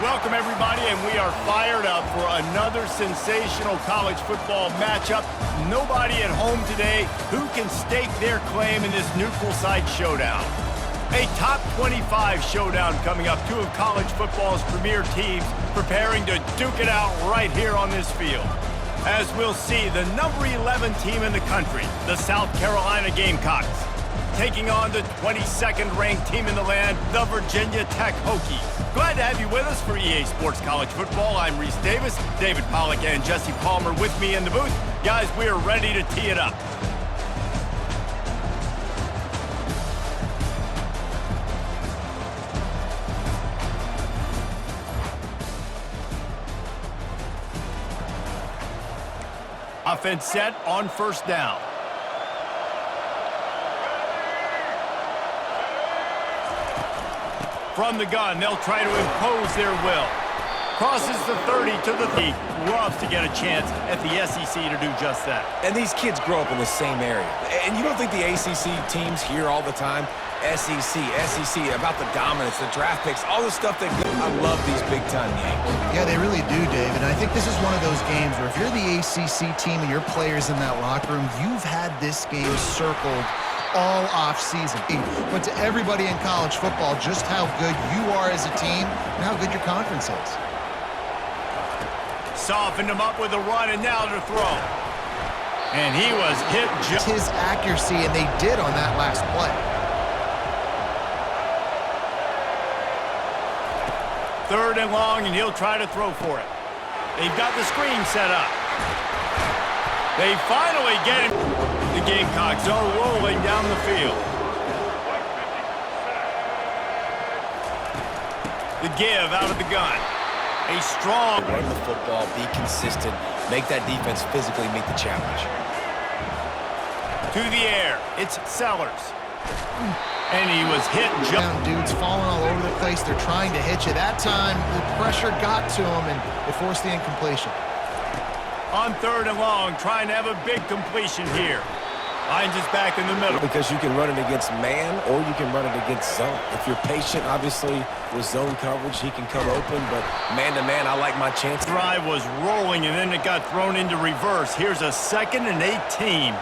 Welcome, everybody, and we are fired up for another sensational college football matchup. Nobody at home today who can stake their claim in this neutral site showdown. A top 25 showdown coming up. Two of college football's premier teams preparing to duke it out right here on this field. As we'll see, the number 11 team in the country, the South Carolina Gamecocks, taking on the 22nd ranked team in the land, the Virginia Tech Hokies. Glad to have you with us for EA Sports College Football. I'm Reese Davis, David Pollack and Jesse Palmer with me in the booth. Guys, we are ready to tee it up. Offense set on first down. From the gun, they'll try to impose their will. Crosses the 30 to the 30. Loves to get a chance at the SEC to do just that. And these kids grow up in the same area. And you don't think the ACC teams hear all the time? SEC, about the dominance, the draft picks, all the stuff that goes. I love these big-time games. Yeah, they really do, Dave. And I think this is one of those games where if you're the ACC team and your players in that locker room, you've had this game circled all off-season. But to everybody in college football, just how good you are as a team and how good your conference is. Softened him up with a run, and now to throw. And he was hit just his accuracy, and they did on that last play. Third and long, and he'll try to throw for it. They've got the screen set up. They finally get him. The Gamecocks are rolling down the field. The give out of the gun. A strong run the football, be consistent, make that defense physically meet the challenge. To the air, it's Sellers. And he was hit. Dudes falling all over the place. They're trying to hit you. That time, the pressure got to him, and it forced the incompletion. On third and long, trying to have a big completion here. Finds us back in the middle. Because you can run it against man or you can run it against zone. If you're patient, obviously, with zone coverage, he can come open. But man-to-man, I like my chance. Drive was rolling, and then it got thrown into reverse. Here's a 2nd and 18.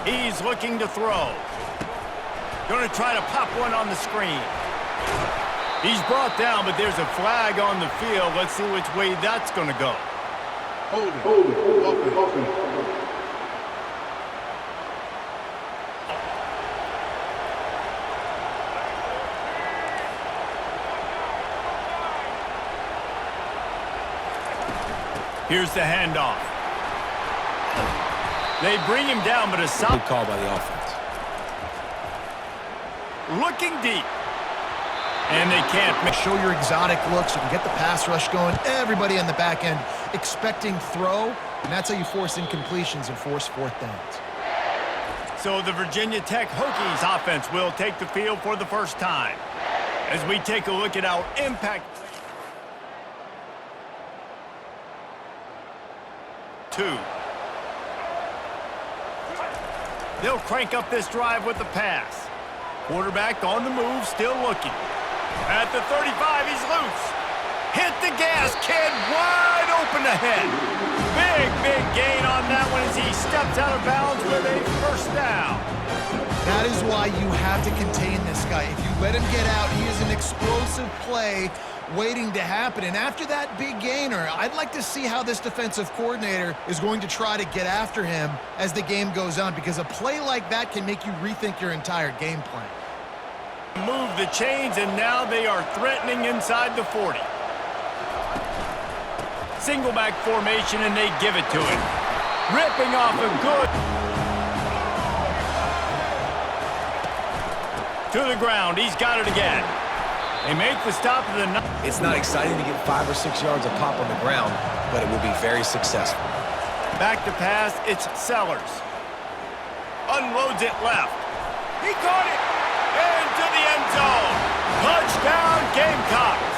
He's looking to throw. Going to try to pop one on the screen. He's brought down, but there's a flag on the field. Let's see which way that's going to go. Hold it. Open. Here's the handoff. They bring him down, but a solid call by the offense. Looking deep. And they can't show your exotic looks. You can get the pass rush going. Everybody on the back end expecting throw, and that's how you force incompletions and force fourth downs. So the Virginia Tech Hokies offense will take the field for the first time. As we take a look at our impact. 2. They'll crank up this drive with the pass. Quarterback on the move, still looking. At the 35, he's loose. Hit the gas, kid, wide open ahead. Big gain on that one as he steps out of bounds with a first down. That is why you have to contain this guy. If you let him get out, he is an explosive play waiting to happen. And after that big gainer, I'd like to see how this defensive coordinator is going to try to get after him as the game goes on, because a play like that can make you rethink your entire game plan. Move the chains, and now they are threatening inside the 40. Single back formation, and they give it to him. Ripping off a good. To the ground, he's got it again. They make the stop of the night. It's not exciting to get 5 or 6 yards of pop on the ground, but it will be very successful. Back to pass, it's Sellers. Unloads it left. He caught it. Into the end zone. Touchdown, Gamecocks.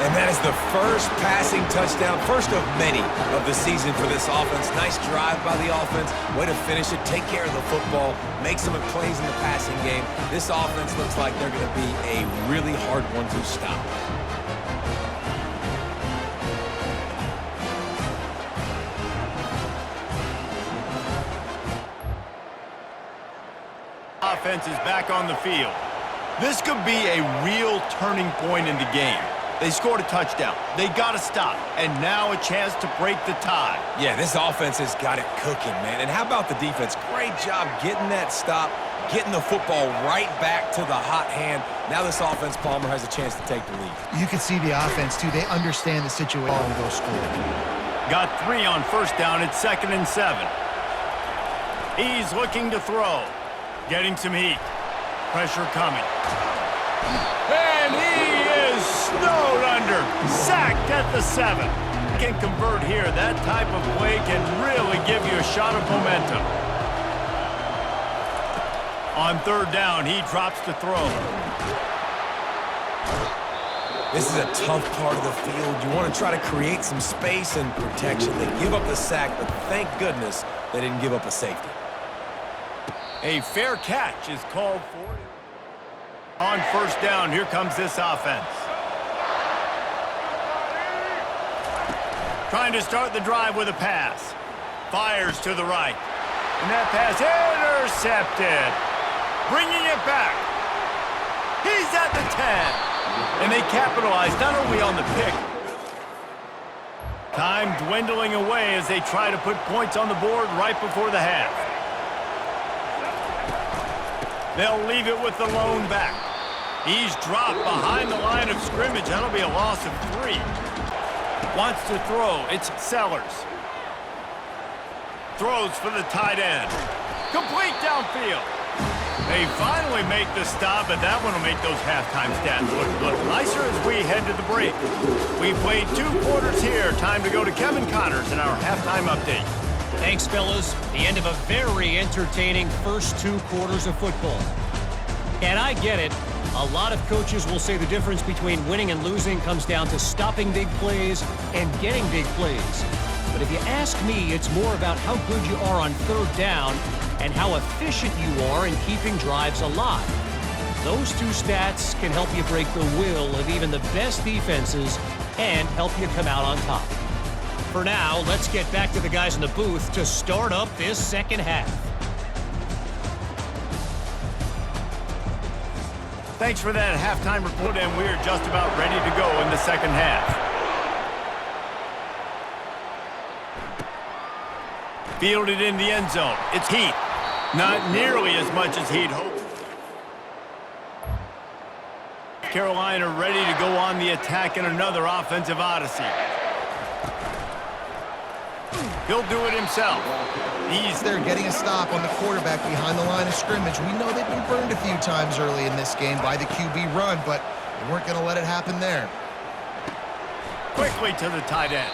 And that is the first passing touchdown, first of many of the season for this offense. Nice drive by the offense. Way to finish it, take care of the football, make some plays in the passing game. This offense looks like they're going to be a really hard one to stop. Offense is back on the field. This could be a real turning point in the game. They scored a touchdown. They got to stop. And now a chance to break the tie. Yeah, this offense has got it cooking, man. And how about the defense? Great job getting that stop, getting the football right back to the hot hand. Now this offense, Palmer, has a chance to take the lead. You can see the offense, too. They understand the situation and go score. Got 3 on first down. It's 2nd and 7. He's looking to throw. Getting some heat. Pressure coming. And he is snowed under. Sacked at the 7. Can convert here. That type of play can really give you a shot of momentum. On 3rd down, he drops to throw. This is a tough part of the field. You want to try to create some space and protection. They give up the sack, but thank goodness they didn't give up a safety. A fair catch is called for. On first down, here comes this offense. Trying to start the drive with a pass. Fires to the right. And that pass intercepted. Bringing it back. He's at the 10. And they capitalize not only on the pick. Time dwindling away as they try to put points on the board right before the half. They'll leave it with the lone back. He's dropped behind the line of scrimmage. That'll be a loss of 3. Wants to throw. It's Sellers. Throws for the tight end. Complete downfield. They finally make the stop, but that one will make those halftime stats look a little nicer as we head to the break. We've played 2 quarters here. Time to go to Kevin Connors in our halftime update. Thanks, fellas. The end of a very entertaining first 2 quarters of football. And I get it. A lot of coaches will say the difference between winning and losing comes down to stopping big plays and getting big plays. But if you ask me, it's more about how good you are on 3rd down and how efficient you are in keeping drives alive. Those 2 stats can help you break the will of even the best defenses and help you come out on top. For now, let's get back to the guys in the booth to start up this second half. Thanks for that halftime report, and we're just about ready to go in the second half. Fielded in the end zone. It's Heath. Not nearly as much as he'd hoped. Carolina ready to go on the attack in another offensive odyssey. He'll do it himself. He's there getting a stop on the quarterback behind the line of scrimmage. We know they've been burned a few times early in this game by the QB run, but they weren't going to let it happen there. quickly to the tight end.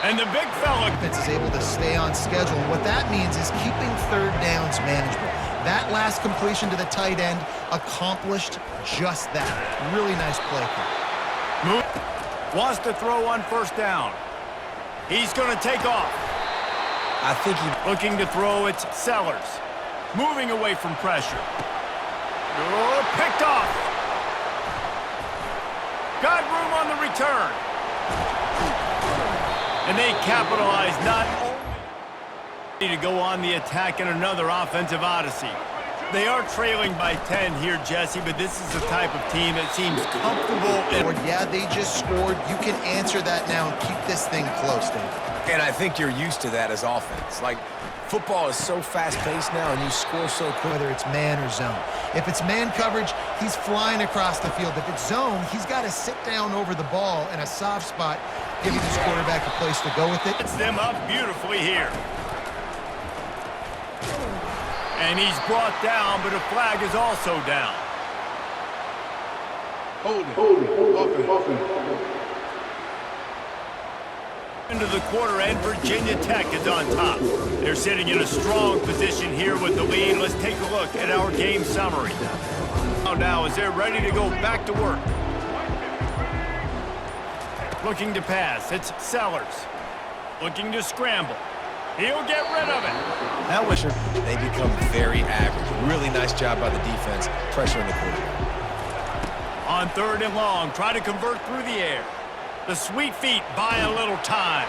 And the big fella is able to stay on schedule. And what that means is keeping 3rd downs manageable. That last completion to the tight end accomplished just that. Really nice play. wants to throw on 1st down. He's going to take off. I think he... Looking to throw, it's Sellers. Moving away from pressure. Oh, picked off. Got room on the return. And they capitalize not only to go on the attack in another offensive odyssey. They are trailing by 10 here, Jesse, but this is the type of team that seems comfortable. Yeah, they just scored. You can answer that now and keep this thing close, Dave. And I think you're used to that as offense. Like, football is so fast-paced now, and you score so quick. Whether it's man or zone. If it's man coverage, he's flying across the field. If it's zone, he's got to sit down over the ball in a soft spot, giving his quarterback a place to go with it. Gets them up beautifully here. And he's brought down, but a flag is also down. Hold it. Into the quarter, and Virginia Tech is on top. They're sitting in a strong position here with the lead. Let's take a look at our game summary. Now as they're ready to go back to work. Looking to pass. It's Sellers. Looking to scramble. He'll get rid of it. That was they become very average. Really nice job by the defense, pressuring the quarterback. On 3rd and long, try to convert through the air. The sweet feet buy a little time.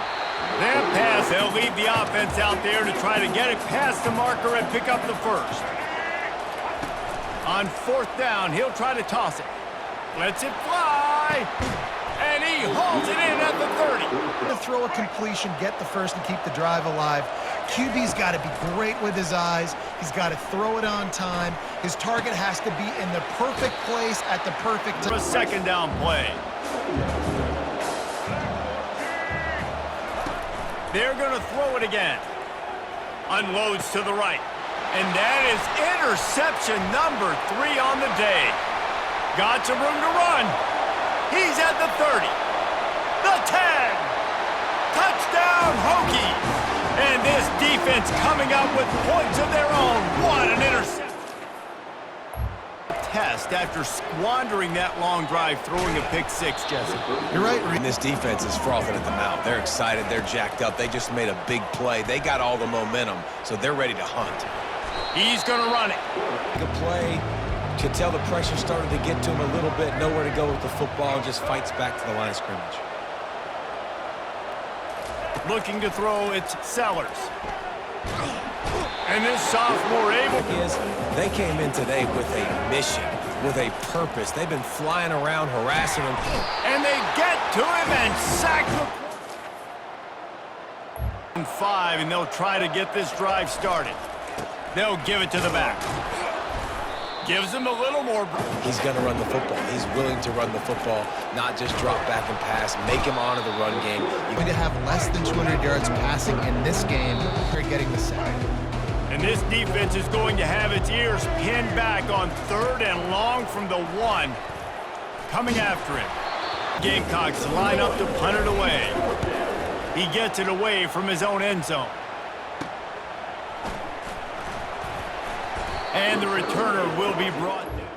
That pass, they'll leave the offense out there to try to get it past the marker and pick up the first. On 4th down, he'll try to toss it. Lets it fly. And he hauls it in at the 30. To throw a completion, get the first, and keep the drive alive. QB's got to be great with his eyes. He's got to throw it on time. His target has to be in the perfect place at the perfect time. For a 2nd down play. They're going to throw it again. Unloads to the right. And that is interception number 3 on the day. Got some room to run. He's at the 30. The 10. Touchdown Hokies. And this defense coming up with points of their own. What an interception. Test after squandering that long drive, throwing a pick-6, Jesse. You're right. And this defense is frothing at the mouth. They're excited. They're jacked up. They just made a big play. They got all the momentum, so they're ready to hunt. He's going to run it. Good play. Could tell the pressure started to get to him a little bit. Nowhere to go with the football, and just fights back to the line of scrimmage. Looking to throw, it's Sellers. And this sophomore able... They came in today with a mission, with a purpose. They've been flying around, harassing him. And they get to him and sack the... 5, and they'll try to get this drive started. They'll give it to the back. Gives him a little more... He's going to run the football. He's willing to run the football, not just drop back and pass, make him honor the run game. You're going to have less than 200 yards passing in this game. They're getting the sack. And this defense is going to have its ears pinned back on 3rd and long from the 1. Coming after him. Gamecocks line up to punt it away. He gets it away from his own end zone. And the returner will be brought down.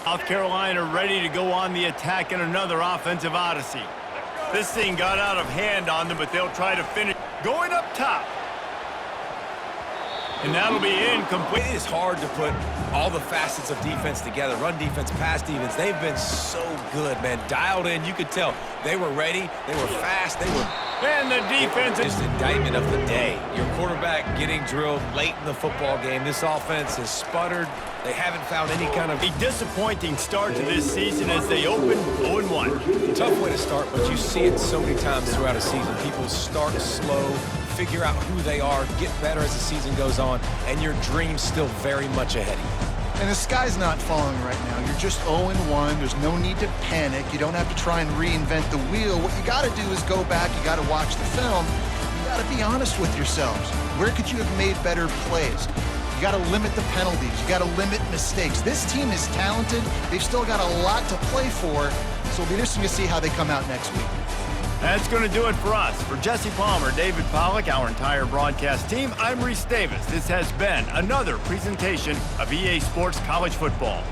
South Carolina ready to go on the attack in another offensive odyssey. This thing got out of hand on them, but they'll try to finish. Going up top. And that'll be incomplete. It is hard to put all the facets of defense together. Run defense, pass defense. They've been so good, man. Dialed in. You could tell they were ready. They were fast. They were... And the defense is... Just indictment of the day. Your quarterback getting drilled late in the football game. This offense has sputtered. They haven't found any kind of... A disappointing start to this season as they open 0-1. Tough way to start, but you see it so many times throughout a season. People start slow, figure out who they are, get better as the season goes on, and your dream's still very much ahead of you. And the sky's not falling right now. You're just 0-1. There's no need to panic. You don't have to try and reinvent the wheel. What you got to do is go back. You got to watch the film. You got to be honest with yourselves. Where could you have made better plays? You got to limit the penalties. You got to limit mistakes. This team is talented. They've still got a lot to play for. So it'll be interesting to see how they come out next week. That's going to do it for us. For Jesse Palmer, David Pollack, our entire broadcast team, I'm Reese Davis. This has been another presentation of EA Sports College Football.